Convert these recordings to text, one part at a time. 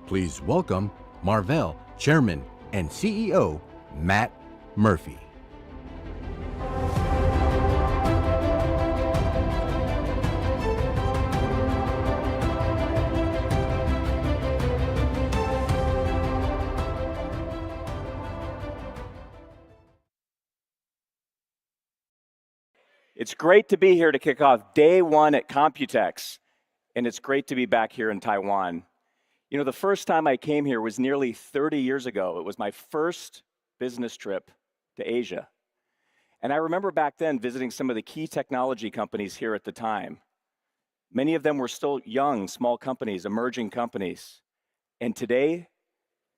Please welcome Marvell Chairman and CEO, Matt Murphy. It's great to be here to kick off day one at COMPUTEX, and it's great to be back here in Taiwan. You know, the first time I came here was nearly 30 years ago. It was my first business trip to Asia. And I remember back then visiting some of the key technology companies here at the time. Many of them were still young, small companies, emerging companies. And today,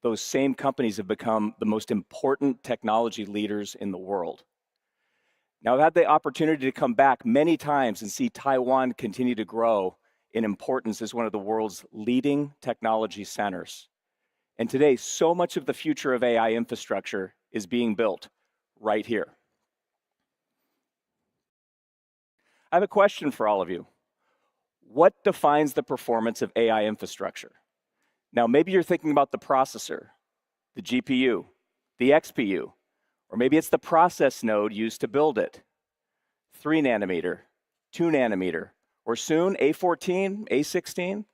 those same companies have become the most important technology leaders in the world. Now, I've had the opportunity to come back many times and see Taiwan continue to grow in importance as one of the world's leading technology centers. And today, so much of the future of AI infrastructure is being built right here. I have a question for all of you. What defines the performance of AI infrastructure? Now, maybe you're thinking about the processor, the GPU, the XPU, or maybe it's the process node used to build it. 3 nanometer, 2 nanometer, or soon A14, A16.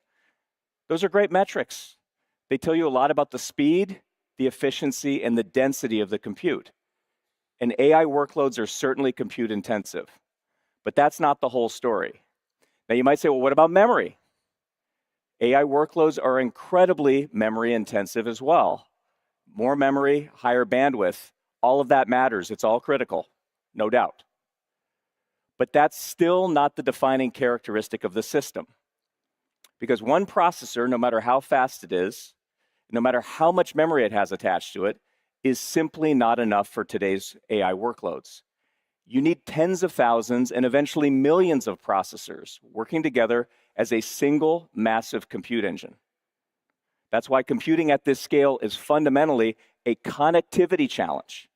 Those are great metrics. They tell you a lot about the speed, the efficiency, and the density of the compute. And AI workloads are certainly compute intensive. But that's not the whole story. Now you might say, well, what about memory? AI workloads are incredibly memory intensive as well. More memory, higher bandwidth. All of that matters. It's all critical, no doubt. But that's still not the defining characteristic of the system. Because one processor, no matter how fast it is, no matter how much memory it has attached to it, is simply not enough for today's AI workloads. You need tens of thousands and eventually millions of processors working together as a single massive compute engine. That's why computing at this scale is fundamentally a connectivity challenge.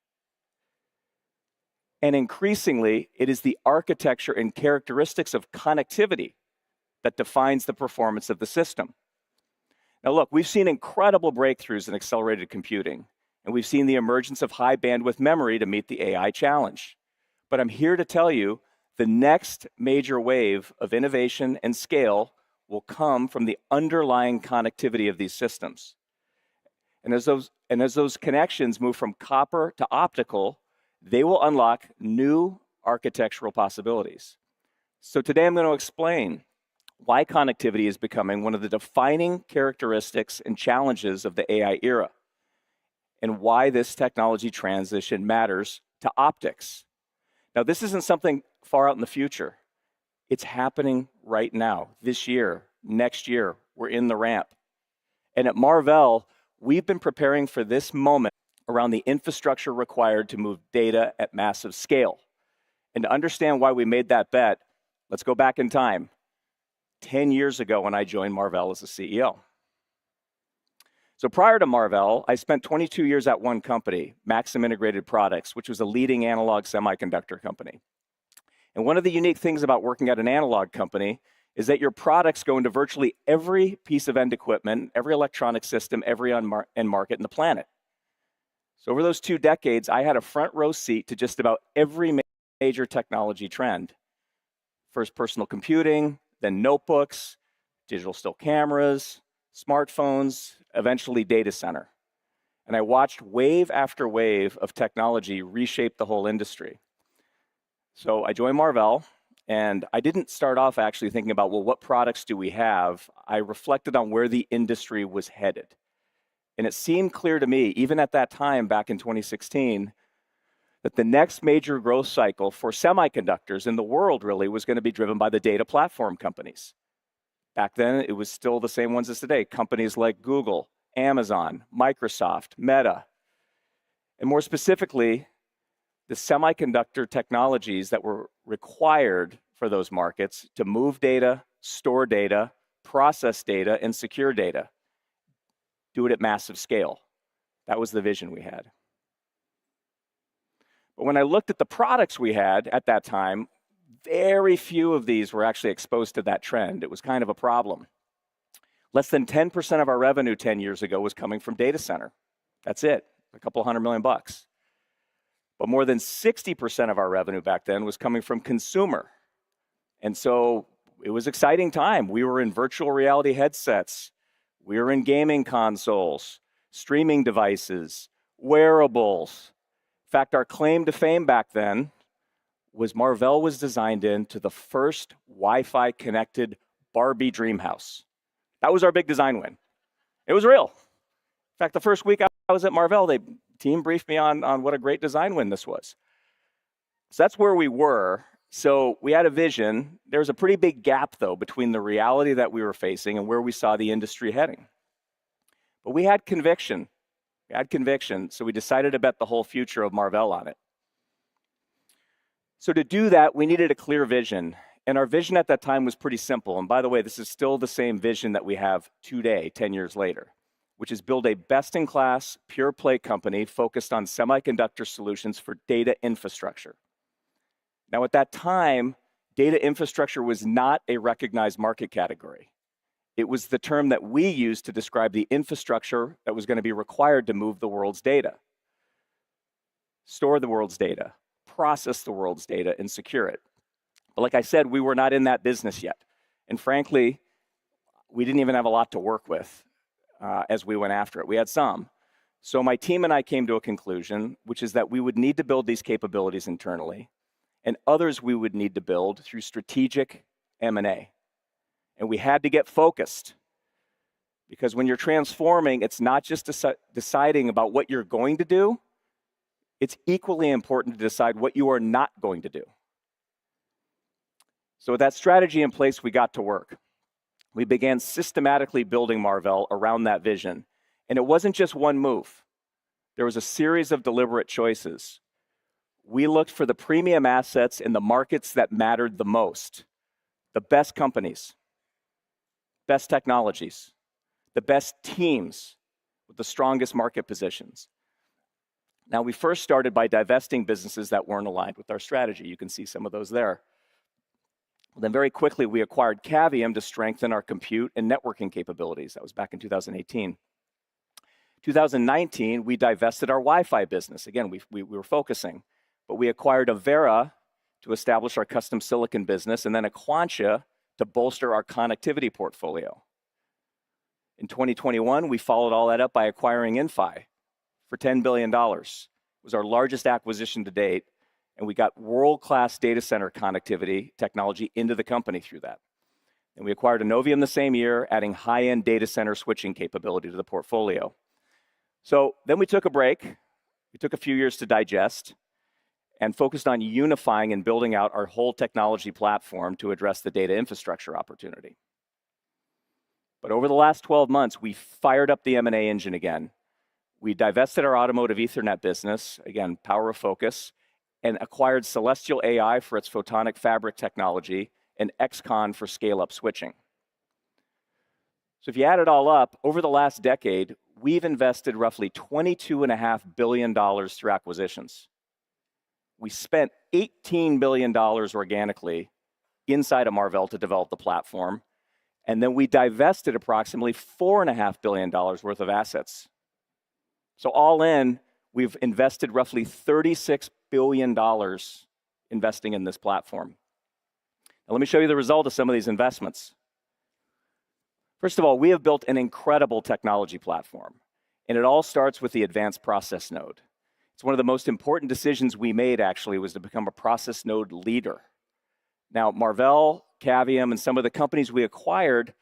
And increasingly, it is the architecture and characteristics of connectivity that defines the performance of the system. Now look, we've seen incredible breakthroughs in accelerated computing, and we've seen the emergence of high bandwidth memory to meet the AI challenge. But I'm here to tell you the next major wave of innovation and scale will come from the underlying connectivity of these systems. And as those connections move from copper to optical, they will unlock new architectural possibilities. So today I'm going to explain why connectivity is becoming one of the defining characteristics and challenges of the AI era, and why this technology transition matters to optics. Now, this isn't something far out in the future. It's happening right now, this year, next year. We're in the ramp. And at Marvell, we've been preparing for this moment around the infrastructure required to move data at massive scale. And to understand why we made that bet, let's go back in time, 10 years ago when I joined Marvell as a CEO. So prior to Marvell, I spent 22 years at one company, Maxim Integrated Products, which was a leading analog semiconductor company. And one of the unique things about working at an analog company is that your products go into virtually every piece of end equipment, every electronic system, every end market in the planet. So over those 2 decades, I had a front row seat to just about every major technology trend. First personal computing, then notebooks, digital still cameras, smartphones, eventually data center. And I watched wave after wave of technology reshape the whole industry. So I joined Marvell, and I didn't start off actually thinking about, well, what products do we have? I reflected on where the industry was headed. And it seemed clear to me, even at that time back in 2016, that the next major growth cycle for semiconductors in the world really was going to be driven by the data platform companies. Back then, it was still the same ones as today, companies like Google, Amazon, Microsoft, Meta. And more specifically, the semiconductor technologies that were required for those markets to move data, store data, process data, and secure data. Do it at massive scale. That was the vision we had. But when I looked at the products we had at that time, very few of these were actually exposed to that trend. It was kind of a problem. Less than 10% of our revenue 10 years ago was coming from data center. That's it, a couple $100 million. But more than 60% of our revenue back then was coming from consumer. And so it was an exciting time. We were in virtual reality headsets. We were in gaming consoles, streaming devices, wearables. In fact, our claim to fame back then was Marvell was designed into the first Wi-Fi connected Barbie dream house. That was our big design win. It was real. In fact, the first week I was at Marvell, the team briefed me on what a great design win this was. So that's where we were. So we had a vision. There was a pretty big gap, though, between the reality that we were facing and where we saw the industry heading. But we had conviction. So we decided to bet the whole future of Marvell on it. So to do that, we needed a clear vision. And our vision at that time was pretty simple. And by the way, this is still the same vision that we have today, 10 years later, which is build a best-in-class, pure-play company focused on semiconductor solutions for data infrastructure. Now, at that time, data infrastructure was not a recognized market category. It was the term that we used to describe the infrastructure that was going to be required to move the world's data, store the world's data, process the world's data, and secure it. But like I said, we were not in that business yet. And frankly, we didn't even have a lot to work with as we went after it. We had some. So my team and I came to a conclusion, which is that we would need to build these capabilities internally, and others we would need to build through strategic M&A. And we had to get focused, because when you're transforming, it's not just deciding about what you're going to do, it's equally important to decide what you are not going to do. So with that strategy in place, we got to work. We began systematically building Marvell around that vision. And it wasn't just one move. There was a series of deliberate choices. We looked for the premium assets in the markets that mattered the most, the best companies, best technologies, the best teams with the strongest market positions. Now, we first started by divesting businesses that weren't aligned with our strategy. You can see some of those there. Then very quickly, we acquired Cavium to strengthen our compute and networking capabilities. That was back in 2018. 2019, we divested our Wi-Fi business. Again, we were focusing, but we acquired Avera to establish our custom silicon business, and then Aquantia to bolster our connectivity portfolio. In 2021, we followed all that up by acquiring Inphi for $10 billion. It was our largest acquisition to date, and we got world-class data center connectivity technology into the company through that. And we acquired Innovium the same year, adding high-end data center switching capability to the portfolio. So then we took a break. We took a few years to digest and focused on unifying and building out our whole technology platform to address the data infrastructure opportunity. But over the last 12 months, we fired up the M&A engine again. We divested our automotive Ethernet business, again, power of focus, and acquired Celestial AI for its photonic fabric technology and XConn for scale-up switching. So if you add it all up, over the last decade, we've invested roughly $22.5 billion through acquisitions. We spent $18 billion organically inside of Marvell to develop the platform, and then we divested approximately $4.5 billion worth of assets. So all in, we've invested roughly $36 billion investing in this platform. Now, let me show you the result of some of these investments. First of all, we have built an incredible technology platform, and it all starts with the advanced process node. It's one of the most important decisions we made, actually, was to become a process node leader. Now, Marvell, Cavium, and some of the companies we acquired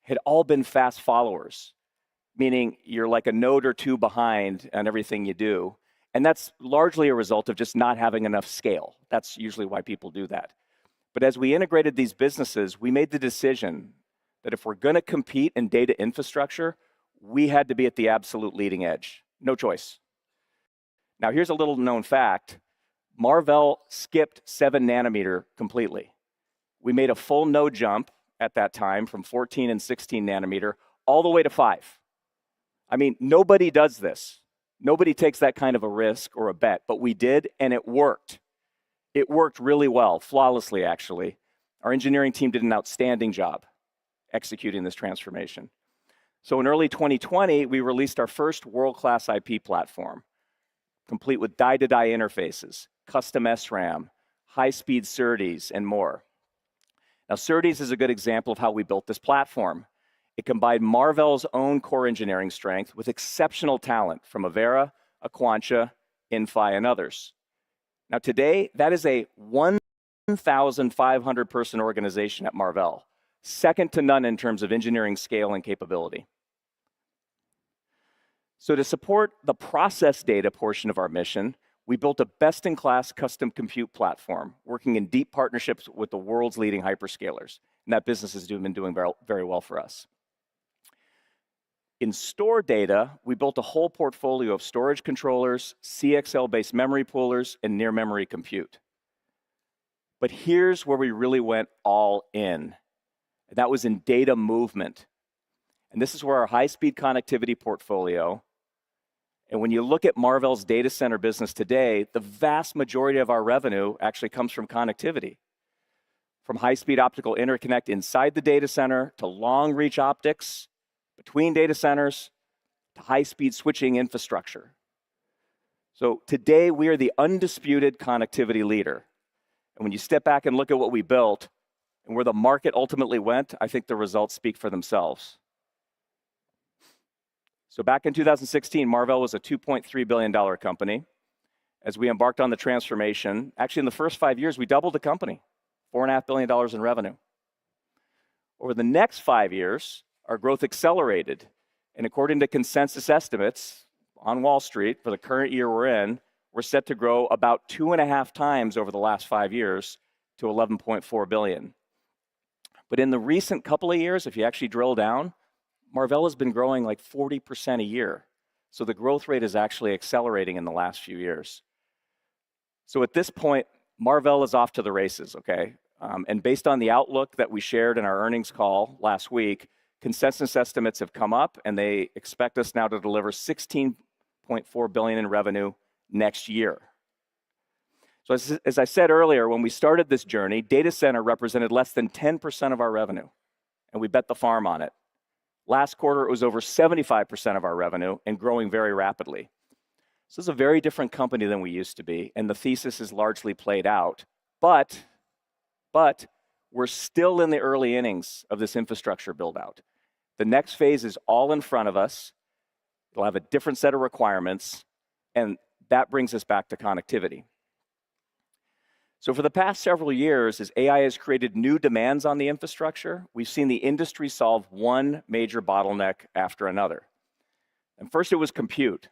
had all been fast followers, meaning you're like a node or two behind on everything you do. And that's largely a result of just not having enough scale. That's usually why people do that. But as we integrated these businesses, we made the decision that if we're going to compete in data infrastructure, we had to be at the absolute leading edge. No choice. Now, here's a little known fact. Marvell skipped 7 nanometer completely. We made a full node jump at that time from 14 and 16 nanometer all the way to 5. I mean, nobody does this. Nobody takes that kind of a risk or a bet, but we did, and it worked. It worked really well, flawlessly, actually. Our engineering team did an outstanding job executing this transformation. So in early 2020, we released our first world-class IP platform, complete with die-to-die interfaces, custom SRAM, high-speed SerDes, and more. Now, SerDes is a good example of how we built this platform. It combined Marvell's own core engineering strength with exceptional talent from Avera, Aquantia, Inphi, and others. Now, today, that is a 1,500-person organization at Marvell, second to none in terms of engineering scale and capability. So to support the process data portion of our mission, we built a best-in-class custom compute platform, working in deep partnerships with the world's leading hyperscalers. And that business has been doing very, very well for us. In store data, we built a whole portfolio of storage controllers, CXL-based memory poolers, and near-memory compute. But here's where we really went all in. And that was in data movement. And this is where our high-speed connectivity portfolio, and when you look at Marvell's data center business today, the vast majority of our revenue actually comes from connectivity. From high-speed optical interconnect inside the data center to long-reach optics between data centers to high-speed switching infrastructure. So today, we are the undisputed connectivity leader. And when you step back and look at what we built and where the market ultimately went, I think the results speak for themselves. So back in 2016, Marvell was a $2.3 billion company. As we embarked on the transformation, actually in the first 5 years, we doubled the company, $4.5 billion in revenue. Over the next 5 years, our growth accelerated. And according to consensus estimates on Wall Street for the current year we're in, we're set to grow about 2.5 times over the last 5 years to $11.4 billion. But in the recent couple of years, if you actually drill down, Marvell has been growing like 40% a year. So the growth rate is actually accelerating in the last few years. So at this point, Marvell is off to the races, okay? And based on the outlook that we shared in our earnings call last week, consensus estimates have come up and they expect us now to deliver $16.4 billion in revenue next year. So as I said earlier, when we started this journey, data center represented less than 10% of our revenue, and we bet the farm on it. Last quarter, it was over 75% of our revenue and growing very rapidly. So this is a very different company than we used to be, and the thesis is largely played out. But we're still in the early innings of this infrastructure build-out. The next phase is all in front of us. It'll have a different set of requirements, and that brings us back to connectivity. So for the past several years, as AI has created new demands on the infrastructure, we've seen the industry solve one major bottleneck after another. And first, it was compute.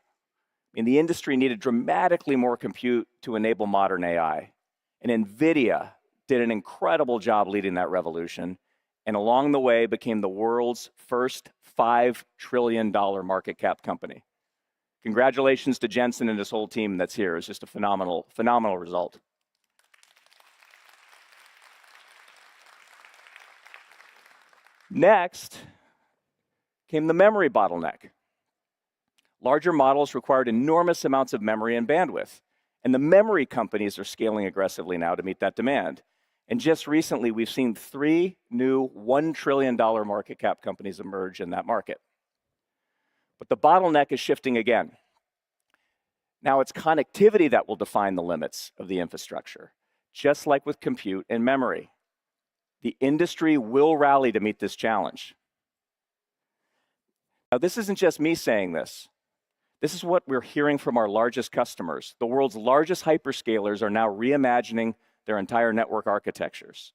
The industry needed dramatically more compute to enable modern AI. And NVIDIA did an incredible job leading that revolution, and along the way became the world's first $5 trillion market cap company. Congratulations to Jensen and his whole team that's here. It's just a phenomenal result. Next came the memory bottleneck. Larger models required enormous amounts of memory and bandwidth, and the memory companies are scaling aggressively now to meet that demand. And just recently, we've seen 3 new $1 trillion market cap companies emerge in that market. But the bottleneck is shifting again. Now it's connectivity that will define the limits of the infrastructure, just like with compute and memory. The industry will rally to meet this challenge. Now, this isn't just me saying this. This is what we're hearing from our largest customers. The world's largest hyperscalers are now reimagining their entire network architectures.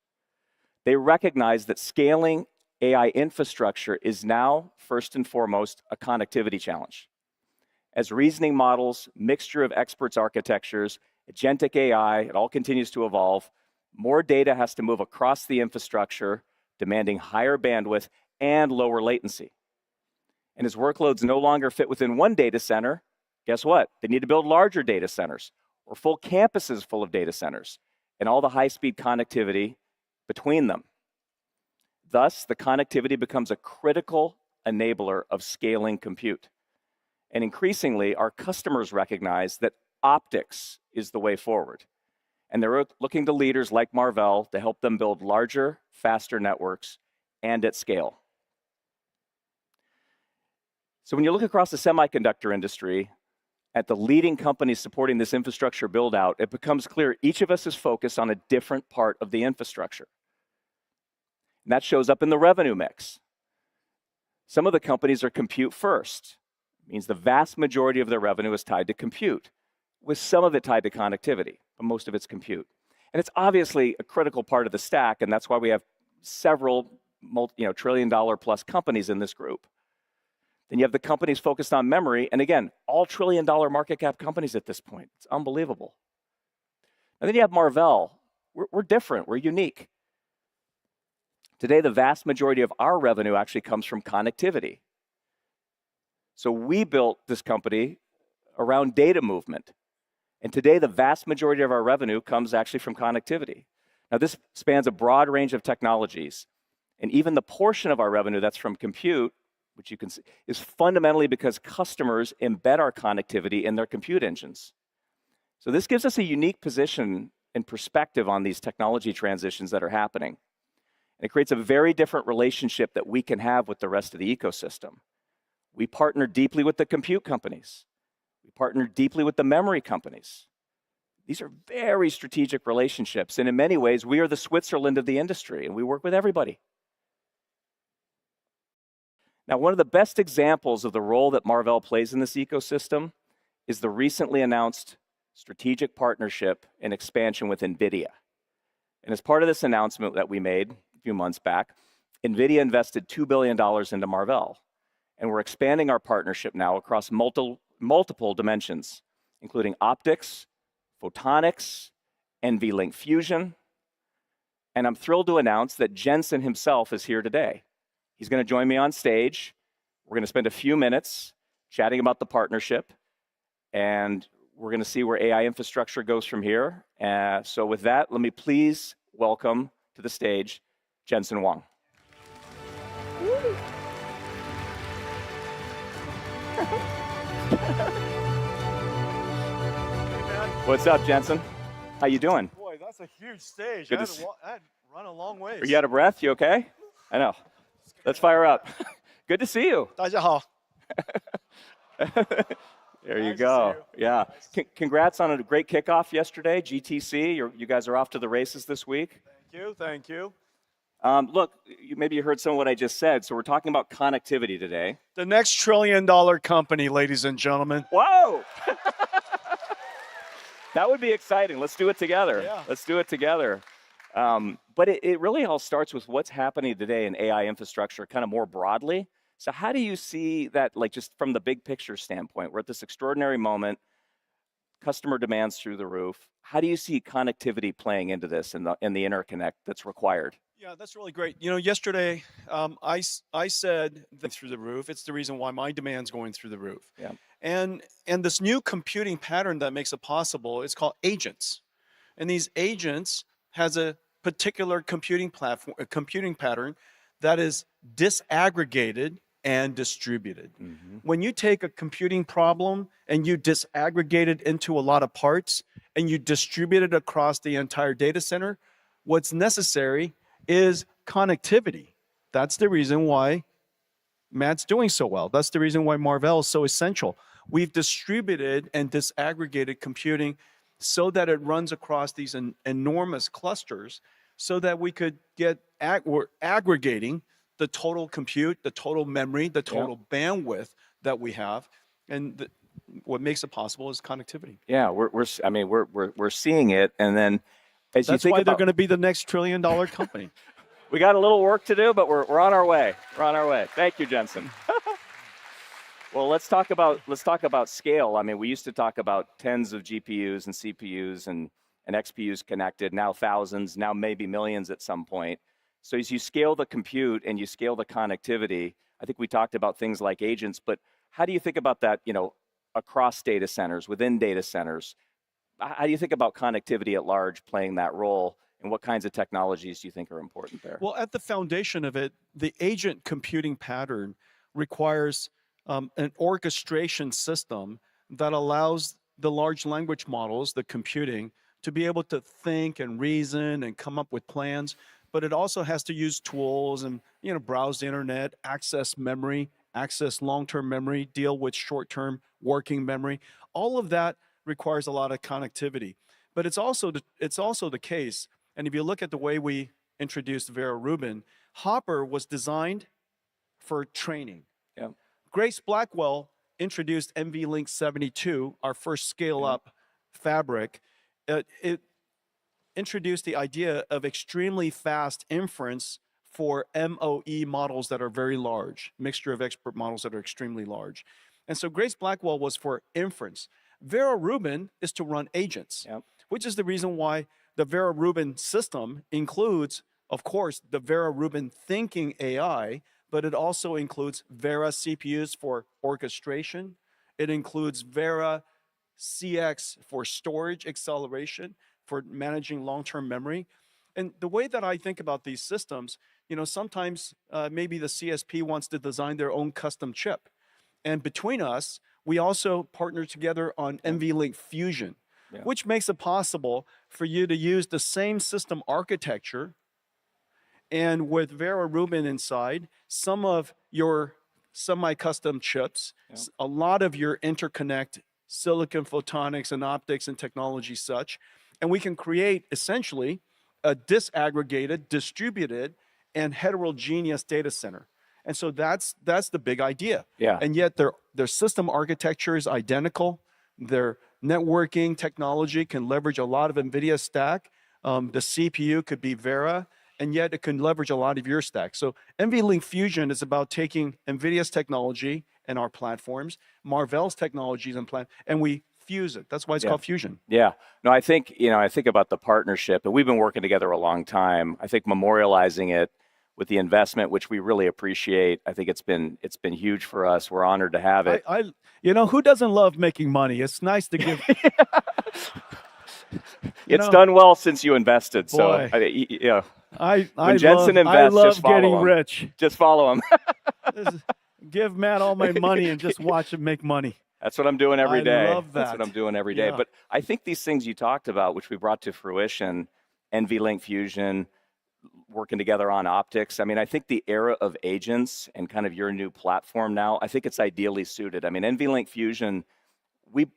They recognize that scaling AI infrastructure is now, first and foremost, a connectivity challenge. As reasoning models, mixture of experts architectures, agentic AI, it all continues to evolve, more data has to move across the infrastructure, demanding higher bandwidth and lower latency. And as workloads no longer fit within one data center, guess what? They need to build larger data centers or full campuses full of data centers and all the high-speed connectivity between them. Thus, the connectivity becomes a critical enabler of scaling compute. And increasingly, our customers recognize that optics is the way forward. And they're looking to leaders like Marvell to help them build larger, faster networks and at scale. So when you look across the semiconductor industry at the leading companies supporting this infrastructure build out, it becomes clear each of us is focused on a different part of the infrastructure. And that shows up in the revenue mix. Some of the companies are compute first. It means the vast majority of their revenue is tied to compute, with some of it tied to connectivity, but most of it's compute. And it's obviously a critical part of the stack, and that's why we have several trillion-dollar plus companies in this group. Then you have the companies focused on memory, and again, all trillion-dollar market cap companies at this point. It's unbelievable. And then you have Marvell. We're different, we're unique. Today, the vast majority of our revenue actually comes from connectivity. So we built this company around data movement. And today, the vast majority of our revenue comes actually from connectivity. Now, this spans a broad range of technologies. And even the portion of our revenue that's from compute, which you can see, is fundamentally because customers embed our connectivity in their compute engines. So this gives us a unique position and perspective on these technology transitions that are happening. And it creates a very different relationship that we can have with the rest of the ecosystem. We partner deeply with the compute companies. We partner deeply with the memory companies. These are very strategic relationships. And in many ways, we are the Switzerland of the industry, and we work with everybody. Now, one of the best examples of the role that Marvell plays in this ecosystem is the recently announced strategic partnership and expansion with NVIDIA. And as part of this announcement that we made a few months back, NVIDIA invested $2 billion into Marvell. And we're expanding our partnership now across multiple dimensions, including optics, photonics, NVLink Fusion. And I'm thrilled to announce that Jensen himself is here today. He's going to join me on stage. We're going to spend a few minutes chatting about the partnership, and we're going to see where AI infrastructure goes from here. So with that, let me please welcome to the stage Jensen Huang. What's up, Jensen? How you doing? Boy, that's a huge stage. Good I to had run a long way. Are you out of breath? You okay? I know. Let's fire up. Good to see you. 大家好. There you Nice go. to see you. Yeah. Congrats on a great kickoff yesterday, GTC. You guys are off to the races this week. Thank you. Look, maybe you heard some of what I just said. So we're talking about connectivity today. The next trillion-dollar company, ladies and gentlemen. Whoa! That would be exciting. Let's do it together. Yeah. Let's do it together. But it really all starts with what's happening today in AI infrastructure kind of more broadly. So how do you see that, like just from the big picture standpoint? We're at this extraordinary moment, customer demands through the roof. How do you see connectivity playing into this and the interconnect that's required? Yeah, that's really great. You know, yesterday I said that through the roof. It's the reason why my demand's going through the roof. Yeah. And this new computing pattern that makes it possible, it's called agents. And these agents has a particular computing platform, a computing pattern that is disaggregated and distributed. Mm-hmm. When you take a computing problem and you disaggregate it into a lot of parts and you distribute it across the entire data center, what's necessary is connectivity. That's the reason why Matt's doing so well. That's the reason why Marvell is so essential. We've distributed and disaggregated computing so that it runs across these enormous clusters so that we could we're aggregating the total compute, the total memory, the total bandwidth that we have. And what makes it possible is connectivity. Yeah, we're seeing it. And then as that's you think why about, they're going to be the next trillion-dollar company. We got a little work to do, but we're on our way. We're on our way. Thank you, Jensen. Well, let's talk about scale. I mean, we used to talk about tens of GPUs and CPUs and XPUs connected, now thousands, now maybe millions at some point. So as you scale the compute and you scale the connectivity, I think we talked about things like agents, but how do you think about that, across data centers, within data centers? How do you think about connectivity at large playing that role, and what kinds of technologies do you think are important there? Well, at the foundation of it, the agent computing pattern requires an orchestration system that allows the large language models, the computing, to be able to think and reason and come up with plans. But it also has to use tools and browse the internet, access memory, access long-term memory, deal with short-term working memory. All of that requires a lot of connectivity. But it's also the case, and if you look at the way we introduced Vera Rubin, Hopper was designed for training. Yeah. Grace Blackwell introduced NVLink 72, our first scale-up fabric. It introduced the idea of extremely fast inference for MOE models that are very large, mixture of expert models that are extremely large. And so Grace Blackwell was for inference. Vera Rubin is to run agents, which is the reason why the Vera Rubin system includes, of course, the Vera Rubin thinking AI, but it also includes Vera CPUs for orchestration. It includes Vera CX for storage acceleration, for managing long-term memory. And the way that I think about these systems, sometimes maybe the CSP wants to design their own custom chip. And between us, we also partner together on NVLink Fusion, which makes it possible for you to use the same system architecture and with Vera Rubin inside, some of your semi-custom chips, a lot of your interconnect, silicon photonics and optics and technology such, and we can create essentially a disaggregated, distributed, and heterogeneous data center. And so that's the big idea. Yeah. And yet their system architecture is identical. Their networking technology can leverage a lot of NVIDIA stack. The CPU could be Vera, and yet it can leverage a lot of your stack. So NVLink Fusion is about taking NVIDIA's technology and our platforms, Marvell's technologies and we fuse it. That's why it's called Fusion. Yeah. No, I think about the partnership, and we've been working together a long time. I think memorializing it with the investment, which we really appreciate. I think it's been huge for us. We're honored to have it. Who doesn't love making money? It's nice to give. It's done well since you invested. Boy. So, when Jensen invests, I love just follow getting him. Rich. Just follow him. Give Matt all my money and just watch him make money. That's what I'm doing every day. I love that. That's what I'm doing every day. Yeah. But I think these things you talked about, which we brought to fruition, NVLink Fusion, working together on optics. I mean, I think the era of agents and kind of your new platform now, I think it's ideally suited. I mean, NVLink Fusion, we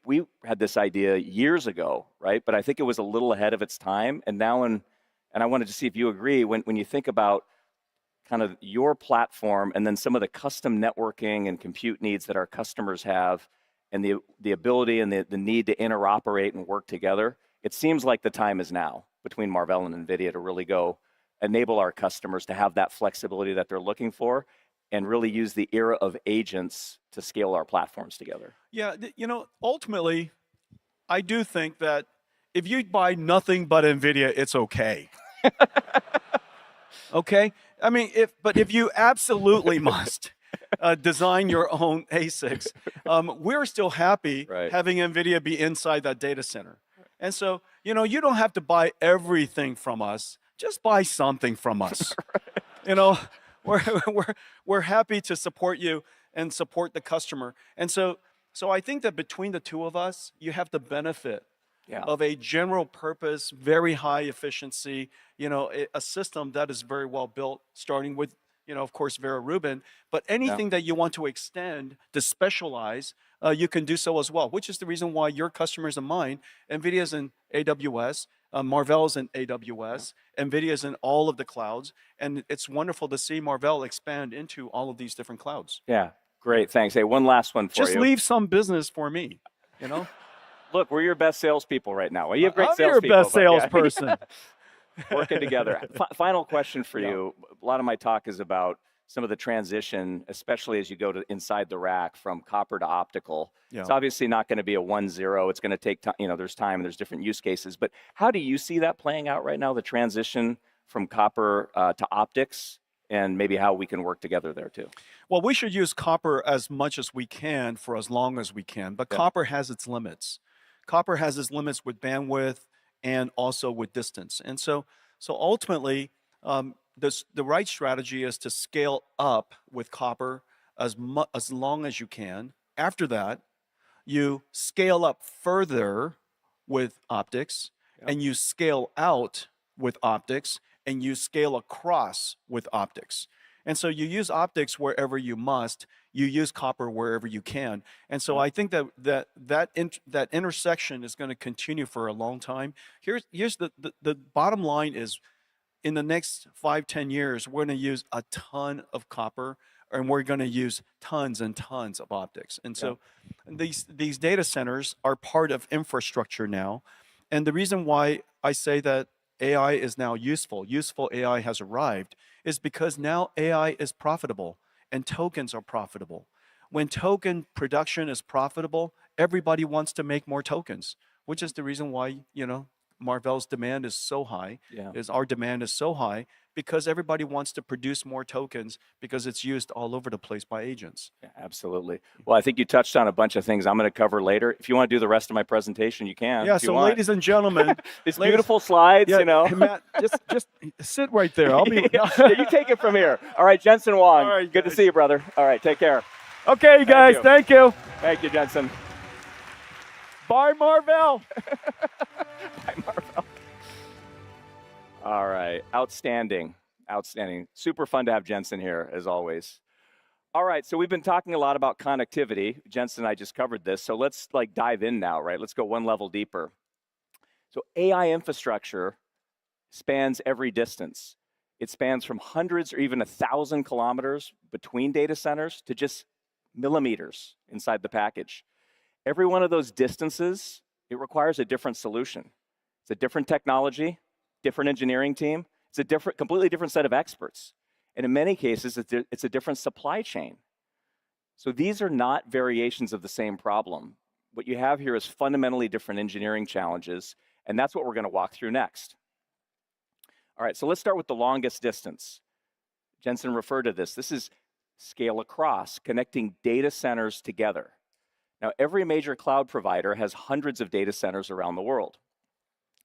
had this idea years ago, right? But I think it was a little ahead of its time. And now, and I wanted to see if you agree, when you think about kind of your platform and then some of the custom networking and compute needs that our customers have, and the ability and the need to interoperate and work together, it seems like the time is now between Marvell and NVIDIA to really go enable our customers to have that flexibility that they're looking for and really use the era of agents to scale our platforms together. Yeah, ultimately, I do think that if you buy nothing but NVIDIA, it's okay. Okay? I mean, if you absolutely must design your own ASICs, we're still happy having NVIDIA be inside that data center. And so, you don't have to buy everything from us. Just buy something from us. We're happy to support you and support the customer. And so I think that between the two of us, you have the benefit of a general purpose, very high efficiency, a system that is very well built, starting with, of course, Vera Rubin. But anything that you want to extend, to specialize, you can do so as well, which is the reason why your customers and mine, NVIDIA's in AWS, Marvell's in AWS, NVIDIA's in all of the clouds, and it's wonderful to see Marvell expand into all of these different clouds. Yeah, great, thanks. Hey, one last one for you. Just leave some business for me, Look, we're your best salespeople right now. Well, you have great I'm salespeople. your best salesperson. Working together. Final question for you. A lot of my talk is about some of the transition, especially as you go to inside the rack from copper to optical. Yeah. It's obviously not going to be a 1-0. It's going to take time. There's time and there's different use cases. But how do you see that playing out right now, the transition from copper to optics, and maybe how we can work together there too? Well, we should use copper as much as we can for as long as we can, but copper has its limits. Copper has its limits with bandwidth and also with distance. And so ultimately, the right strategy is to scale up with copper as long as you can. After that, you scale up further with optics, and you scale out with optics, and you scale across with optics. And so you use optics wherever you must, you use copper wherever you can. And so I think that intersection is going to continue for a long time. Here's the bottom line is, in the next 5-10 years, we're going to use a ton of copper, and we're going to use tons and tons of optics. And so these data centers are part of infrastructure now. And the reason why I say that AI is now useful AI has arrived, is because now AI is profitable and tokens are profitable. When token production is profitable, everybody wants to make more tokens, which is the reason why, Marvell's demand is so high, our demand is so high, because everybody wants to produce more tokens because it's used all over the place by agents. Yeah, absolutely. Well, I think you touched on a bunch of things I'm going to cover later. If you want to do the rest of my presentation, you can. Yeah, so ladies and gentlemen. These beautiful slides, Hey, Matt, just sit right there. I'll be. Yeah, you take it from here. All right, Jensen Wong. All right, good to see you, brother. All right, take care. Okay, guys, thank you. Thank you, Jensen. Bye, Marvell. Bye, Marvell. All right, outstanding. Super fun to have Jensen here, as always. All right, so we've been talking a lot about connectivity. Jensen and I just covered this, so let's dive in now, right? Let's go one level deeper. So AI infrastructure spans every distance. It spans from hundreds or even 1,000 kilometers between data centers to just millimeters inside the package. Every one of those distances, it requires a different solution. It's a different technology, different engineering team. It's a completely different set of experts. And in many cases, it's a different supply chain. So these are not variations of the same problem. What you have here is fundamentally different engineering challenges, and that's what we're going to walk through next. All right, so let's start with the longest distance. Jensen referred to this. This is scale across, connecting data centers together. Now, every major cloud provider has hundreds of data centers around the world.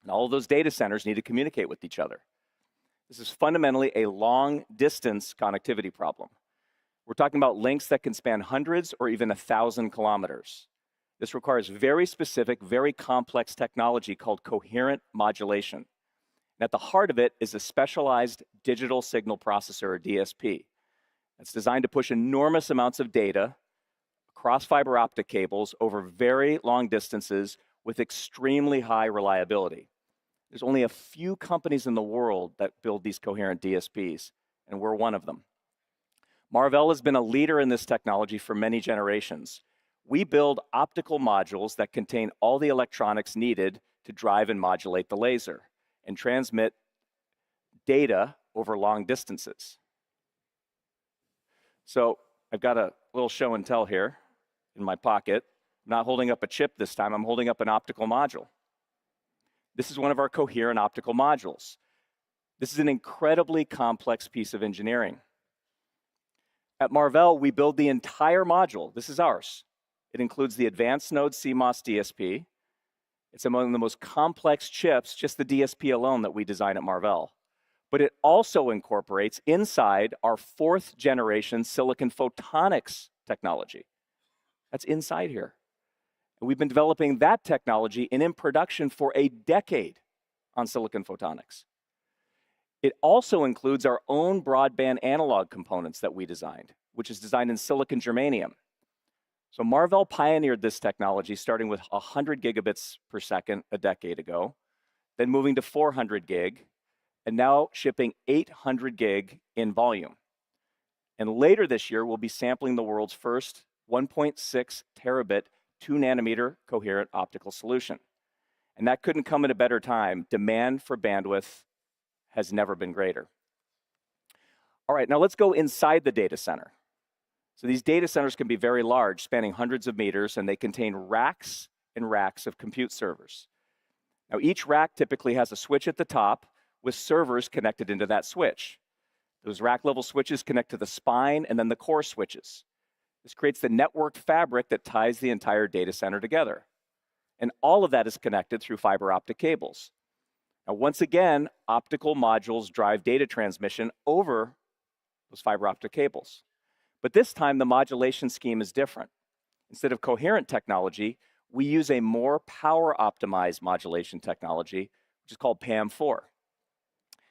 And all of those data centers need to communicate with each other. This is fundamentally a long-distance connectivity problem. We're talking about links that can span hundreds or even 1,000 kilometers. This requires very specific, very complex technology called coherent modulation. And at the heart of it is a specialized digital signal processor, or DSP. It's designed to push enormous amounts of data across fiber optic cables over very long distances with extremely high reliability. There's only a few companies in the world that build these coherent DSPs, and we're one of them. Marvell has been a leader in this technology for many generations. We build optical modules that contain all the electronics needed to drive and modulate the laser and transmit data over long distances. So I've got a little show and tell here in my pocket. I'm not holding up a chip this time, I'm holding up an optical module. This is one of our coherent optical modules. This is an incredibly complex piece of engineering. At Marvell, we build the entire module. This is ours. It includes the advanced node CMOS DSP. It's among the most complex chips, just the DSP alone, that we design at Marvell. But it also incorporates inside our 4th generation silicon photonics technology. That's inside here. And we've been developing that technology and in production for a decade on silicon photonics. It also includes our own broadband analog components that we designed, which is designed in silicon germanium. So Marvell pioneered this technology starting with 100 gigabits per second a decade ago, then moving to 400 gig, and now shipping 800 gig in volume. And later this year, we'll be sampling the world's first 1.6 terabit 2 nanometer coherent optical solution. And that couldn't come at a better time. Demand for bandwidth has never been greater. All right, now let's go inside the data center. So these data centers can be very large, spanning hundreds of meters, and they contain racks and racks of compute servers. Now each rack typically has a switch at the top with servers connected into that switch. Those rack level switches connect to the spine and then the core switches. This creates the networked fabric that ties the entire data center together. And all of that is connected through fiber optic cables. Now, once again, optical modules drive data transmission over those fiber optic cables. But this time, the modulation scheme is different. Instead of coherent technology, we use a more power-optimized modulation technology, which is called PAM4.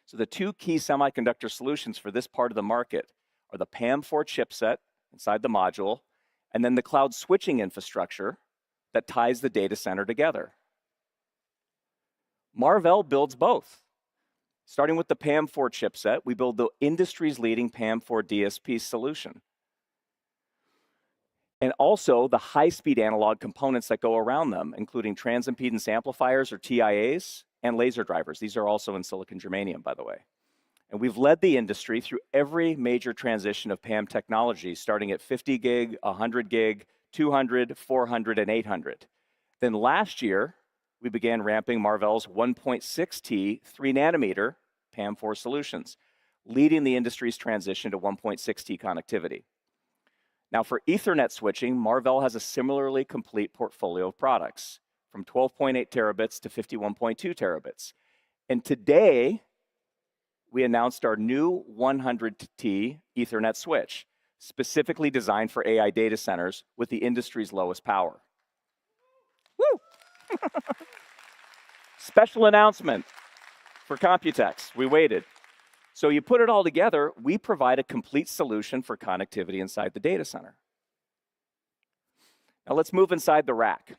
So the two key semiconductor solutions for this part of the market are the PAM4 chipset inside the module, and then the cloud switching infrastructure that ties the data center together. Marvell builds both. Starting with the PAM4 chipset, we build the industry's leading PAM4 DSP solution. And also the high-speed analog components that go around them, including transimpedance amplifiers or TIAs and laser drivers. These are also in silicon germanium, by the way. And we've led the industry through every major transition of PAM technology, starting at 50 gig, 100 gig, 200, 400, and 800. Then last year, we began ramping Marvell's 1.6T 3-nanometer PAM4 solutions, leading the industry's transition to 1.6T connectivity. Now, for Ethernet switching, Marvell has a similarly complete portfolio of products, from 12.8 terabits to 51.2 terabits. And today, we announced our new 100T Ethernet switch, specifically designed for AI data centers with the industry's lowest power. Woo! Special announcement for COMPUTEX. We waited. So you put it all together, we provide a complete solution for connectivity inside the data center. Now let's move inside the rack.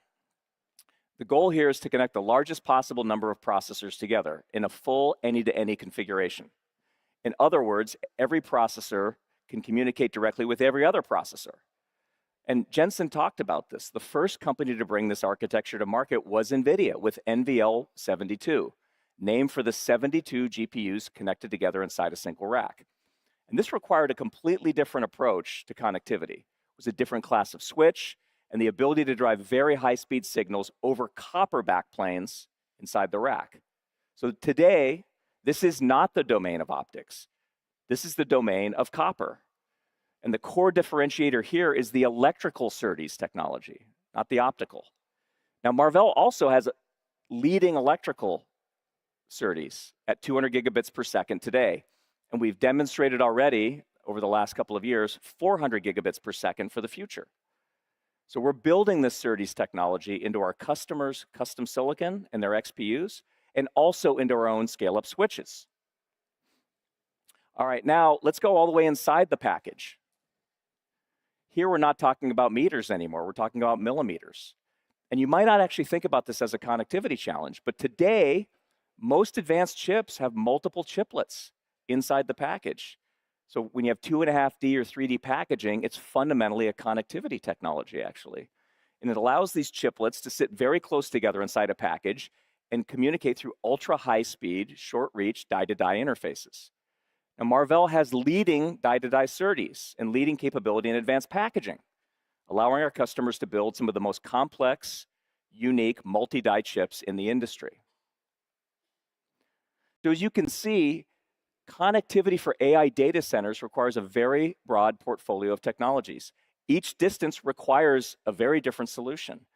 The goal here is to connect the largest possible number of processors together in a full any-to-any configuration. In other words, every processor can communicate directly with every other processor. And Jensen talked about this. The first company to bring this architecture to market was NVIDIA with NVL72, named for the 72 GPUs connected together inside a single rack. And this required a completely different approach to connectivity. It was a different class of switch and the ability to drive very high-speed signals over copper backplanes inside the rack. So today, this is not the domain of optics. This is the domain of copper. And the core differentiator here is the electrical SerDes technology, not the optical. Now, Marvell also has leading electrical SerDes at 200 gigabits per second today. And we've demonstrated already over the last couple of years, 400 gigabits per second for the future. So we're building this SerDes technology into our customers' custom silicon and their XPUs, and also into our own scale-up switches. All right, now let's go all the way inside the package. Here we're not talking about meters anymore, we're talking about millimeters. And you might not actually think about this as a connectivity challenge, but today, most advanced chips have multiple chiplets inside the package. So when you have 2.5D or 3D packaging, it's fundamentally a connectivity technology, actually. And it allows these chiplets to sit very close together inside a package and communicate through ultra-high-speed, short-reach die-to-die interfaces. Now, Marvell has leading die-to-die SerDes and leading capability in advanced packaging, allowing our customers to build some of the most complex, unique multi-die chips in the industry. So as you can see, connectivity for AI data centers requires a very broad portfolio of technologies. Each distance requires a very different solution.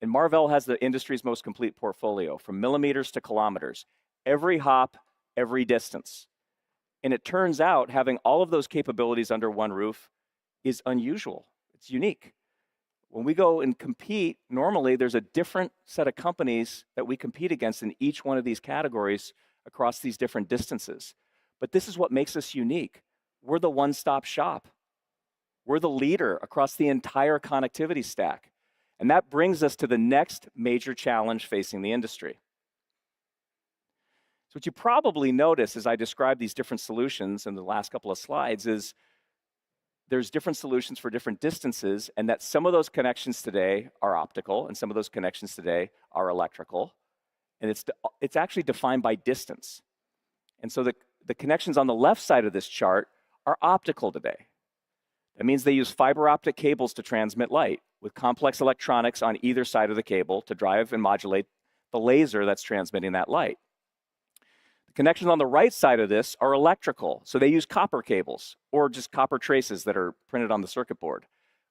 And Marvell has the industry's most complete portfolio, from millimeters to kilometers, every hop, every distance. And it turns out having all of those capabilities under one roof is unusual. It's unique. When we go and compete, normally there's a different set of companies that we compete against in each one of these categories across these different distances. But this is what makes us unique. We're the one-stop shop. We're the leader across the entire connectivity stack. And that brings us to the next major challenge facing the industry. So what you probably notice as I describe these different solutions in the last couple of slides is there's different solutions for different distances, and that some of those connections today are optical and some of those connections today are electrical. And it's actually defined by distance. And so the connections on the left side of this chart are optical today. That means they use fiber optic cables to transmit light with complex electronics on either side of the cable to drive and modulate the laser that's transmitting that light. The connections on the right side of this are electrical. So they use copper cables or just copper traces that are printed on the circuit board,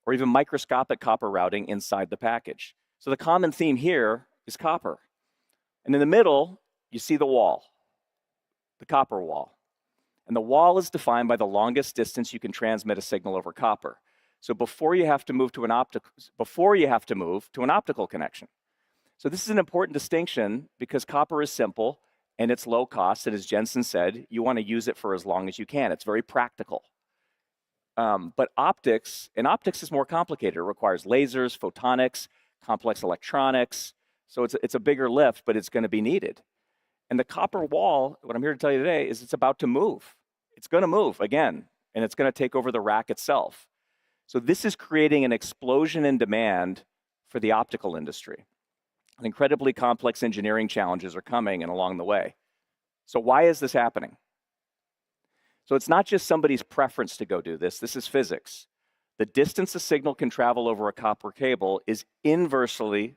or even microscopic copper routing inside the package. So the common theme here is copper. And in the middle, you see the wall, the copper wall. And the wall is defined by the longest distance you can transmit a signal over copper. So before you have to move to an optical connection. So this is an important distinction because copper is simple and it's low cost. And as Jensen said, you want to use it for as long as you can. It's very practical. But optics is more complicated. It requires lasers, photonics, complex electronics. So it's a bigger lift, but it's going to be needed. And the copper wall, what I'm here to tell you today, is it's about to move. It's going to move again, and it's going to take over the rack itself. So this is creating an explosion in demand for the optical industry. And incredibly complex engineering challenges are coming and along the way. So why is this happening? So it's not just somebody's preference to go do this. This is physics. The distance a signal can travel over a copper cable is inversely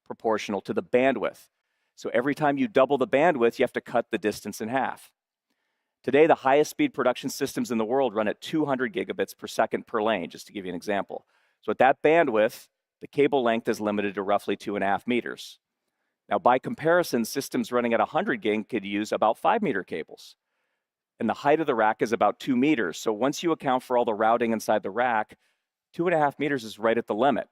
proportional to the bandwidth. So every time you double the bandwidth, you have to cut the distance in half. Today, the highest speed production systems in the world run at 200 gigabits per second per lane, just to give you an example. So at that bandwidth, the cable length is limited to roughly 2.5 meters. Now, by comparison, systems running at 100 gig could use about 5-meter cables. And the height of the rack is about 2 meters. So once you account for all the routing inside the rack, 2.5 meters is right at the limit.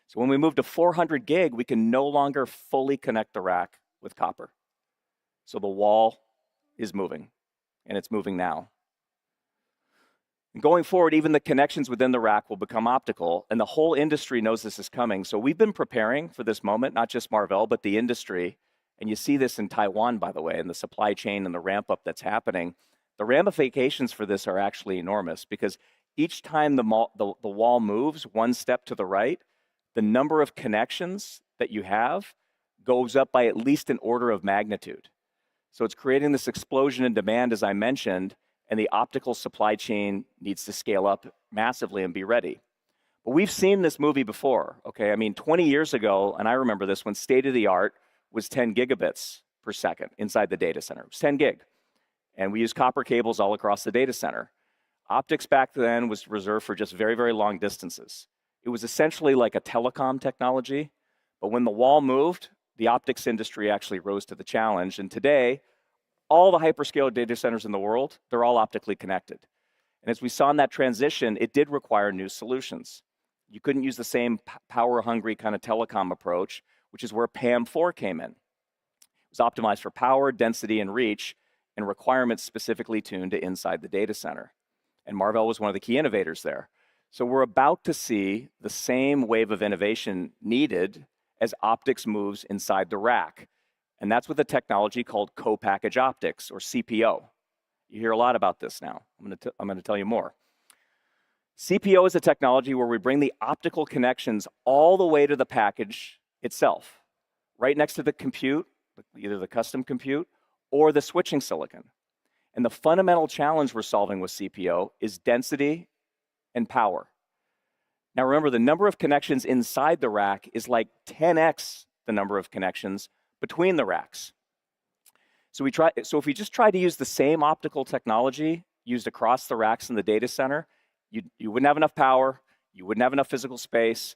So when we move to 400 gig, we can no longer fully connect the rack with copper. So the wall is moving, and it's moving now. And going forward, even the connections within the rack will become optical, and the whole industry knows this is coming. So we've been preparing for this moment, not just Marvell, but the industry. And you see this in Taiwan, by the way, in the supply chain and the ramp up that's happening. The ramifications for this are actually enormous, because each time the wall moves one step to the right, the number of connections that you have goes up by at least an order of magnitude. So it's creating this explosion in demand, as I mentioned, and the optical supply chain needs to scale up massively and be ready. But we've seen this movie before, okay? I mean, 20 years ago, and I remember this, when state-of-the-art was 10 gigabits per second inside the data center. It was 10 gig. And we used copper cables all across the data center. Optics back then was reserved for just very, very long distances. It was essentially like a telecom technology, but when the wall moved, the optics industry actually rose to the challenge. And today, all the hyperscale data centers in the world, they're all optically connected. And as we saw in that transition, it did require new solutions. You couldn't use the same power-hungry kind of telecom approach, which is where PAM4 came in. It was optimized for power, density, and reach, and requirements specifically tuned to inside the data center. And Marvell was one of the key innovators there. So we're about to see the same wave of innovation needed as optics moves inside the rack. And that's with a technology called co-packaged optics, or CPO. You hear a lot about this now. I'm going to tell you more. CPO is a technology where we bring the optical connections all the way to the package itself, right next to the compute, either the custom compute or the switching silicon. And the fundamental challenge we're solving with CPO is density and power. Now remember, the number of connections inside the rack is like 10x the number of connections between the racks. So if we just try to use the same optical technology used across the racks in the data center, you wouldn't have enough power, you wouldn't have enough physical space,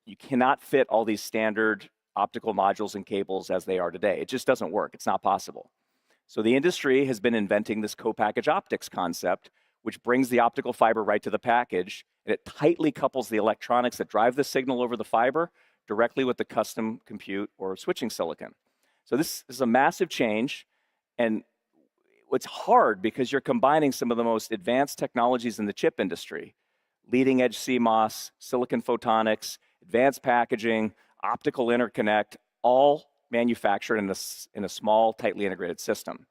you cannot fit all these standard optical modules and cables as they are today. It just doesn't work, it's not possible. So the industry has been inventing this co-packaged optics concept, which brings the optical fiber right to the package, and it tightly couples the electronics that drive the signal over the fiber directly with the custom compute or switching silicon. So this is a massive change, and it's hard because you're combining some of the most advanced technologies in the chip industry, leading edge CMOS, silicon photonics, advanced packaging, optical interconnect, all manufactured in a small, tightly integrated system.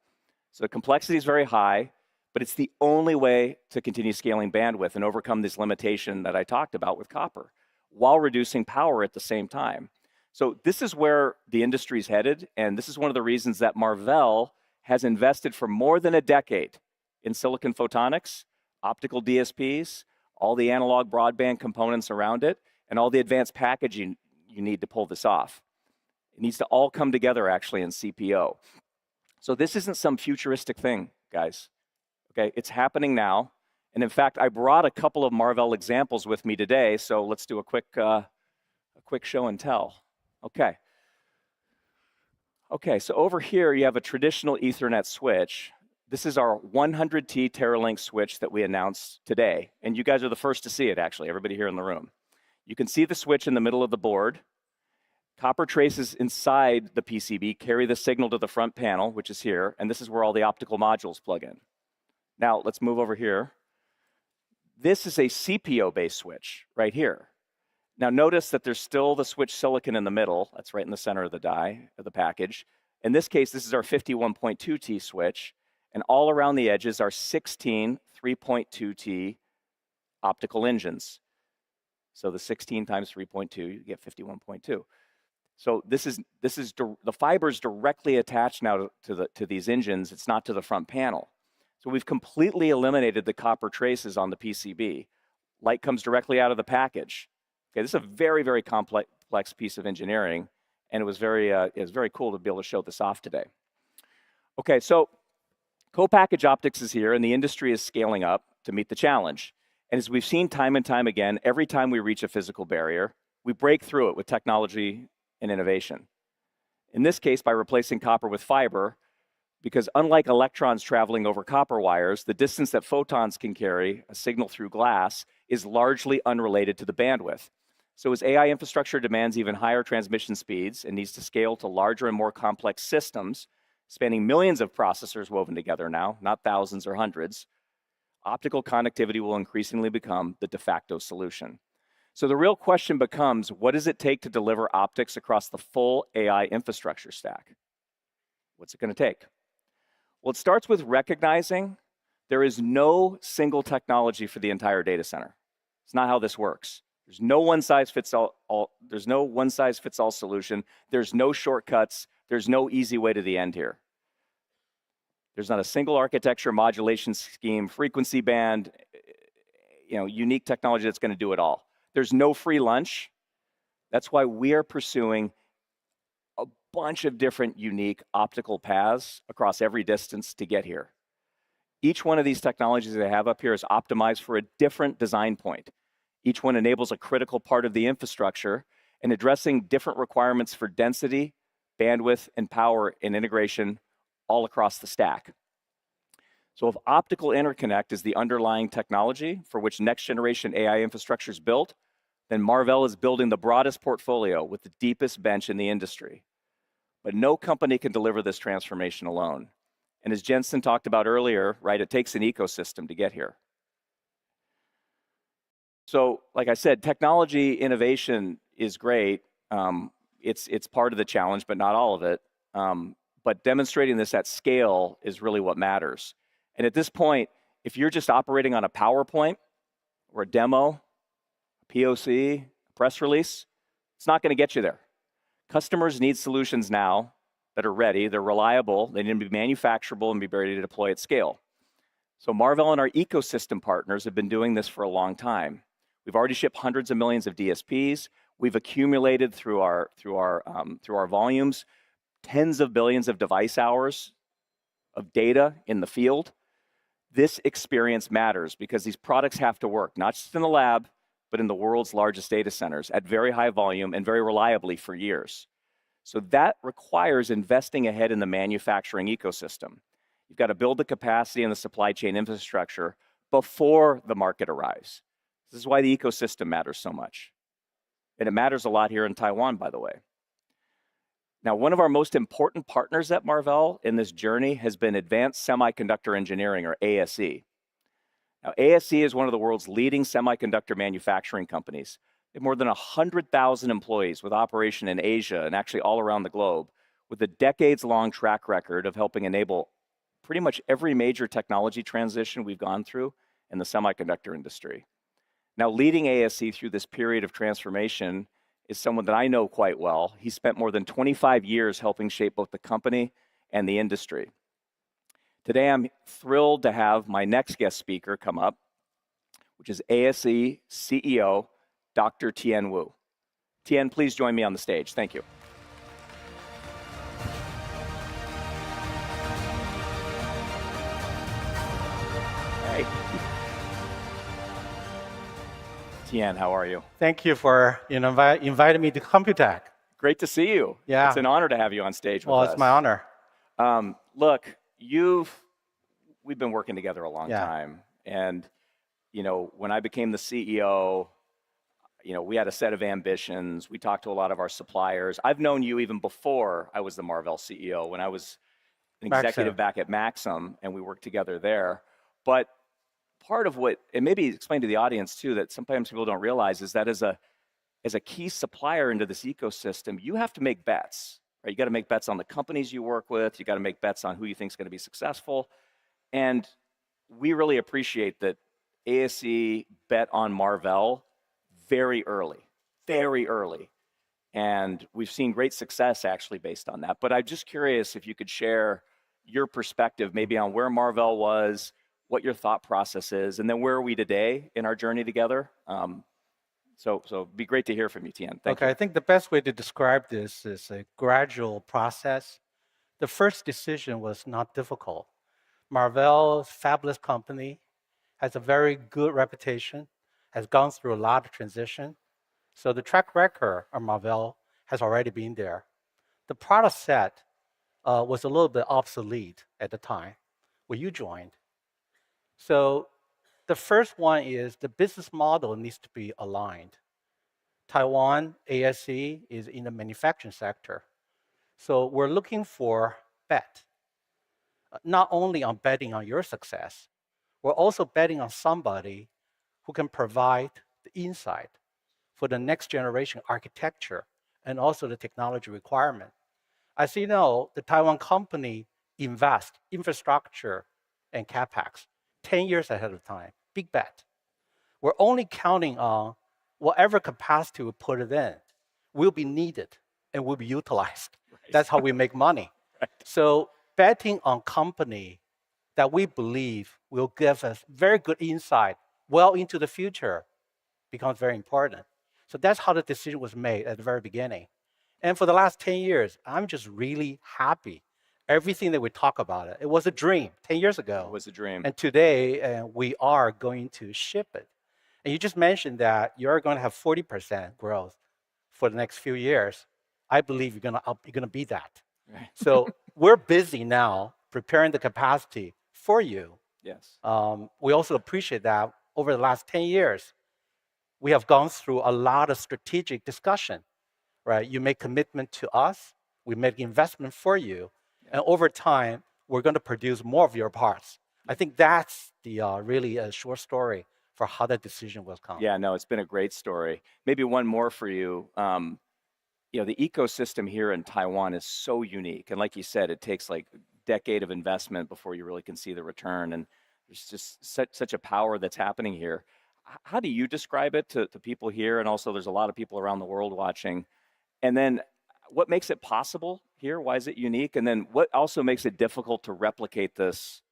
So the complexity is very high, but it's the only way to continue scaling bandwidth and overcome this limitation that I talked about with copper, while reducing power at the same time. So this is where the industry is headed, and this is one of the reasons that Marvell has invested for more than a decade in silicon photonics, optical DSPs, all the analog broadband components around it, and all the advanced packaging you need to pull this off. It needs to all come together actually in CPO. So this isn't some futuristic thing, guys. Okay, it's happening now. And in fact, I brought a couple of Marvell examples with me today, so let's do a quick show and tell. Okay, so over here you have a traditional Ethernet switch. This is our 100T Teralink switch that we announced today. And you guys are the first to see it, actually, everybody here in the room. You can see the switch in the middle of the board. Copper traces inside the PCB carry the signal to the front panel, which is here, and this is where all the optical modules plug in. Now, let's move over here. This is a CPO-based switch right here. Now notice that there's still the switch silicon in the middle. That's right in the center of the die of the package. In this case, this is our 51.2T switch, and all around the edges are 16 3.2T optical engines. So the 16 times 3.2, you get 51.2. So this is the fiber's directly attached now to these engines. It's not to the front panel. So we've completely eliminated the copper traces on the PCB. Light comes directly out of the package. Okay, this is a very, very complex piece of engineering, and it was very cool to be able to show this off today. Okay, so co-package optics is here, and the industry is scaling up to meet the challenge. And as we've seen time and time again, every time we reach a physical barrier, we break through it with technology and innovation. In this case, by replacing copper with fiber, because unlike electrons traveling over copper wires, the distance that photons can carry a signal through glass is largely unrelated to the bandwidth. So as AI infrastructure demands even higher transmission speeds and needs to scale to larger and more complex systems, spanning millions of processors woven together now, not thousands or hundreds, optical connectivity will increasingly become the de facto solution. So the real question becomes, what does it take to deliver optics across the full AI infrastructure stack? What's it going to take? Well, it starts with recognizing there is no single technology for the entire data center. It's not how this works. There's no one-size-fits-all. There's no one-size-fits-all solution. There's no shortcuts. There's no easy way to the end here. There's not a single architecture, modulation scheme, frequency band, unique technology that's going to do it all. There's no free lunch. That's why we are pursuing a bunch of different unique optical paths across every distance to get here. Each one of these technologies that I have up here is optimized for a different design point. Each one enables a critical part of the infrastructure and addressing different requirements for density, bandwidth, and power and integration all across the stack. So if optical interconnect is the underlying technology for which next generation AI infrastructure is built, then Marvell is building the broadest portfolio with the deepest bench in the industry. But no company can deliver this transformation alone. And as Jensen talked about earlier, right, it takes an ecosystem to get here. So, like I said, technology innovation is great. It's part of the challenge, but not all of it. But demonstrating this at scale is really what matters. And at this point, if you're just operating on a PowerPoint or a demo, a POC, a press release, it's not going to get you there. Customers need solutions now that are ready, they're reliable, they need to be manufacturable and be ready to deploy at scale. So Marvell and our ecosystem partners have been doing this for a long time. We've already shipped hundreds of millions of DSPs. We've accumulated through our volumes tens of billions of device hours of data in the field. This experience matters because these products have to work, not just in the lab, but in the world's largest data centers at very high volume and very reliably for years. So that requires investing ahead in the manufacturing ecosystem. You've got to build the capacity and the supply chain infrastructure before the market arrives. This is why the ecosystem matters so much. And it matters a lot here in Taiwan, by the way. Now, one of our most important partners at Marvell in this journey has been Advanced Semiconductor Engineering, or ASE. Now, ASE is one of the world's leading semiconductor manufacturing companies. They have more than 100,000 employees with operation in Asia and actually all around the globe, with a decades-long track record of helping enable pretty much every major technology transition we've gone through in the semiconductor industry. Now, leading ASE through this period of transformation is someone that I know quite well. He spent more than 25 years helping shape both the company and the industry. Today, I'm thrilled to have my next guest speaker come up, which is ASE CEO, Dr. Tien Wu. Tien, please join me on the stage. Thank you. Hey. Tien, how are you? Thank you for inviting me to COMPUTEX. Great to see you. Yeah. It's an honor to have you on stage with us. Well, it's my honor. Look, we've been working together a long time. And, when I became the CEO, we had a set of ambitions. We talked to a lot of our suppliers. I've known you even before I was the Marvell CEO, when I was an executive back at Maxim, and we worked together there. But part of what, and maybe explain to the audience too, that sometimes people don't realize is that as a key supplier into this ecosystem, you have to make bets, right? You got to make bets on the companies you work with. You got to make bets on who you think is going to be successful. And we really appreciate that ASE bet on Marvell very early. And we've seen great success actually based on that. But I'm just curious if you could share your perspective maybe on where Marvell was, what your thought process is, and then where are we today in our journey together? So it'd be great to hear from you, Tien. Thank you. I think the best way to describe this is a gradual process. The first decision was not difficult. Marvell, fabulous company, has a very good reputation, has gone through a lot of transition. So the track record of Marvell has already been there. The product set was a little bit obsolete at the time when you joined. So the first one is the business model needs to be aligned. Taiwan, ASE, is in the manufacturing sector. So we're looking for bet, not only on betting on your success, we're also betting on somebody who can provide the insight for the next generation architecture and also the technology requirement. As you know, the Taiwan company invest infrastructure and CapEx 10 years ahead of time, big bet. We're only counting on whatever capacity we put it in will be needed and will be utilized. Right. That's how we make money. Right. So betting on company that we believe will give us very good insight well into the future becomes very important. So that's how the decision was made at the very beginning. And for the last 10 years, I'm just really happy. Everything that we talk about it was a dream 10 years ago. It was a dream. And today, we are going to ship it. And you just mentioned that you're going to have 40% growth for the next few years. I believe you're going to beat that. Right. So we're busy now preparing the capacity for you. Yes. We also appreciate that over the last 10 years, we have gone through a lot of strategic discussion, right? You make commitment to us, we make investment for you, and over time, we're going to produce more of your parts. I think that's the really short story for how that decision was come. Yeah, no, it's been a great story. Maybe one more for you. The ecosystem here in Taiwan is so unique. And like you said, it takes like a decade of investment before you really can see the return. And there's just such a power that's happening here. How do you describe it to people here? And also there's a lot of people around the world watching. And then what makes it possible here? Why is it unique? And then what also makes it difficult to replicate this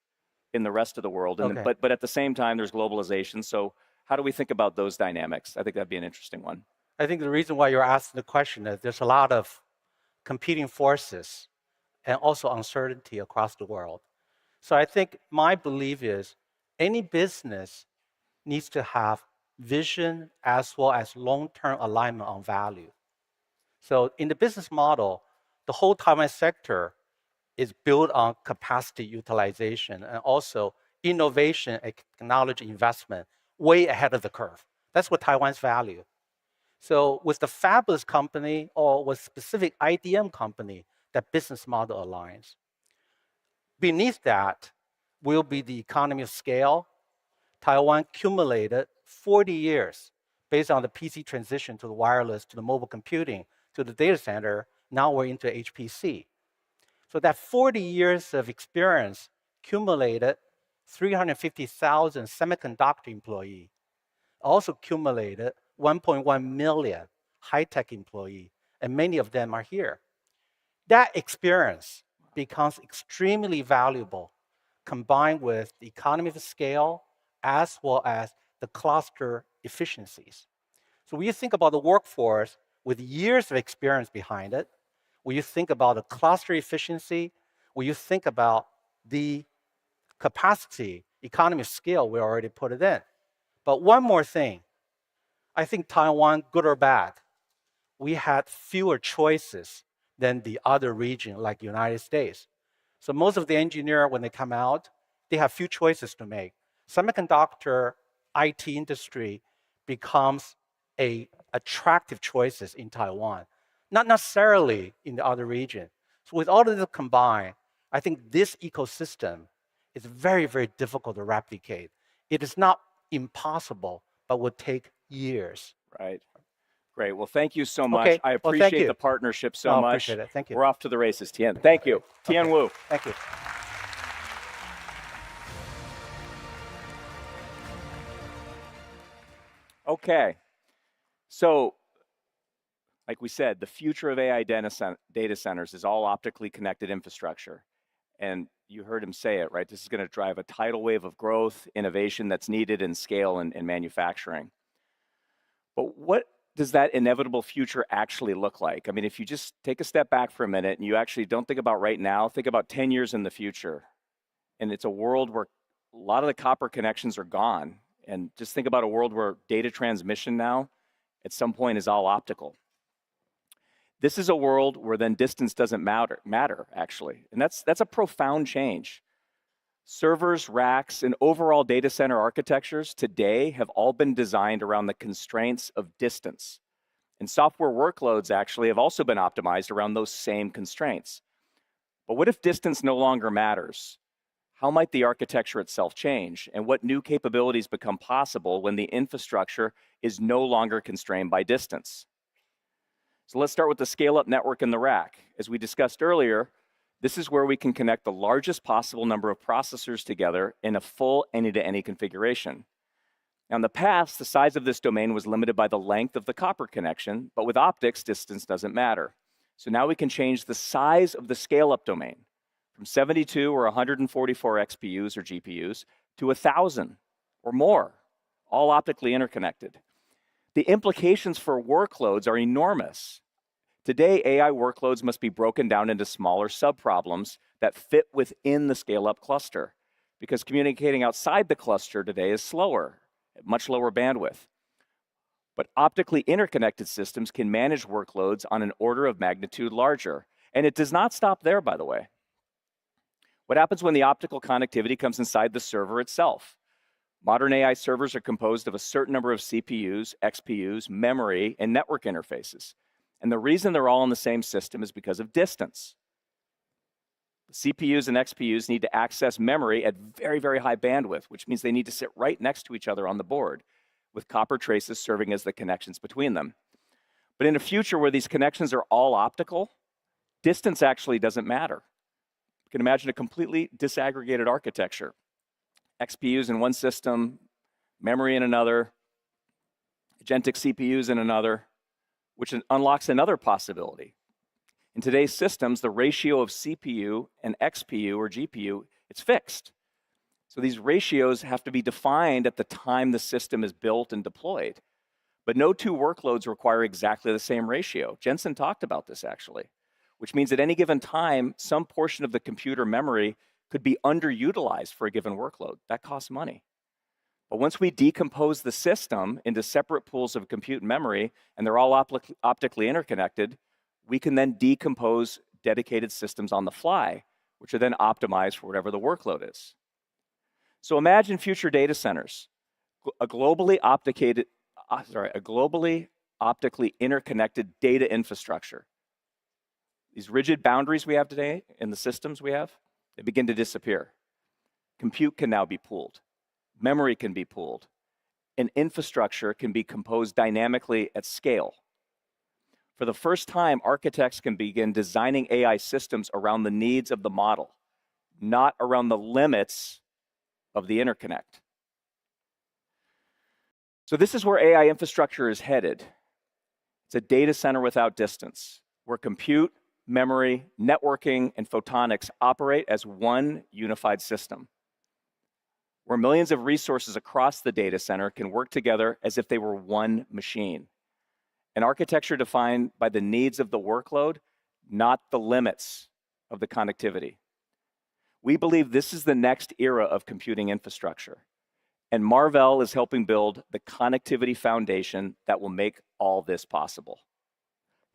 in the rest of the world? And then, but at the same time, there's globalization. So how do we think about those dynamics? I think that'd be an interesting one. I think the reason why you're asking the question is there's a lot of competing forces and also uncertainty across the world. So I think my belief is any business needs to have vision as well as long-term alignment on value. So in the business model, the whole Taiwan sector is built on capacity utilization and also innovation and technology investment way ahead of the curve. That's what Taiwan's value. So with the fabulous company or with specific IDM company, that business model aligns. Beneath that will be the economy of scale. Taiwan accumulated 40 years based on the PC transition to the wireless, to the mobile computing, to the data center. Now we're into HPC. So that 40 years of experience accumulated 350,000 semiconductor employees, also accumulated 1.1 million high-tech employees, and many of them are here. That experience becomes extremely valuable combined with the economy of scale as well as the cluster efficiencies. So when you think about the workforce with years of experience behind it, when you think about the cluster efficiency, when you think about the capacity, economy of scale, we already put it in. But one more thing, I think Taiwan, good or bad, we had fewer choices than the other region like the United States. So most of the engineers, when they come out, they have few choices to make. Semiconductor IT industry becomes an attractive choices in Taiwan, not necessarily in the other region. So with all of this combined, I think this ecosystem is very, very difficult to replicate. It is not impossible, but will take years. Right. Great. Well, thank you so much. Okay. I Well, appreciate thank you. the partnership so much. Appreciate it. Thank you. We're off to the races, Tian. Thank you. Tian Wu. Thank you. Okay. So, like we said, the future of AI data centers is all optically connected infrastructure. And you heard him say it, right? This is going to drive a tidal wave of growth, innovation that's needed in scale and manufacturing. But what does that inevitable future actually look like? I mean, if you just take a step back for a minute and you actually don't think about right now, think about 10 years in the future. And it's a world where a lot of the copper connections are gone. And just think about a world where data transmission now at some point is all optical. This is a world where then distance doesn't matter actually. And that's a profound change. Servers, racks, and overall data center architectures today have all been designed around the constraints of distance. And software workloads actually have also been optimized around those same constraints. But what if distance no longer matters? How might the architecture itself change? And what new capabilities become possible when the infrastructure is no longer constrained by distance? So let's start with the scale-up network in the rack. As we discussed earlier, this is where we can connect the largest possible number of processors together in a full any-to-any configuration. Now, in the past, the size of this domain was limited by the length of the copper connection, but with optics, distance doesn't matter. So now we can change the size of the scale-up domain from 72 or 144 XPUs or GPUs to 1,000 or more, all optically interconnected. The implications for workloads are enormous. Today, AI workloads must be broken down into smaller subproblems that fit within the scale-up cluster, because communicating outside the cluster today is slower, at much lower bandwidth. But optically interconnected systems can manage workloads on an order of magnitude larger. And it does not stop there, by the way. What happens when the optical connectivity comes inside the server itself? Modern AI servers are composed of a certain number of CPUs, XPUs, memory, and network interfaces. And the reason they're all in the same system is because of distance. The CPUs and XPUs need to access memory at very, very high bandwidth, which means they need to sit right next to each other on the board, with copper traces serving as the connections between them. But in a future where these connections are all optical, distance actually doesn't matter. You can imagine a completely disaggregated architecture. XPUs in one system, memory in another, agentic CPUs in another, which unlocks another possibility. In today's systems, the ratio of CPU and XPU or GPU, it's fixed. So these ratios have to be defined at the time the system is built and deployed. But no two workloads require exactly the same ratio. Jensen talked about this actually, which means at any given time, some portion of the computer memory could be underutilized for a given workload. That costs money. But once we decompose the system into separate pools of compute memory, and they're all optically interconnected, we can then decompose dedicated systems on the fly, which are then optimized for whatever the workload is. So imagine future data centers, a globally optically interconnected data infrastructure. These rigid boundaries we have today in the systems we have, they begin to disappear. Compute can now be pooled. Memory can be pooled. And infrastructure can be composed dynamically at scale. For the first time, architects can begin designing AI systems around the needs of the model, not around the limits of the interconnect. So this is where AI infrastructure is headed. It's a data center without distance, where compute, memory, networking, and photonics operate as one unified system, where millions of resources across the data center can work together as if they were one machine. An architecture defined by the needs of the workload, not the limits of the connectivity. We believe this is the next era of computing infrastructure, and Marvell is helping build the connectivity foundation that will make all this possible.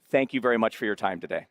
Thank you very much for your time today.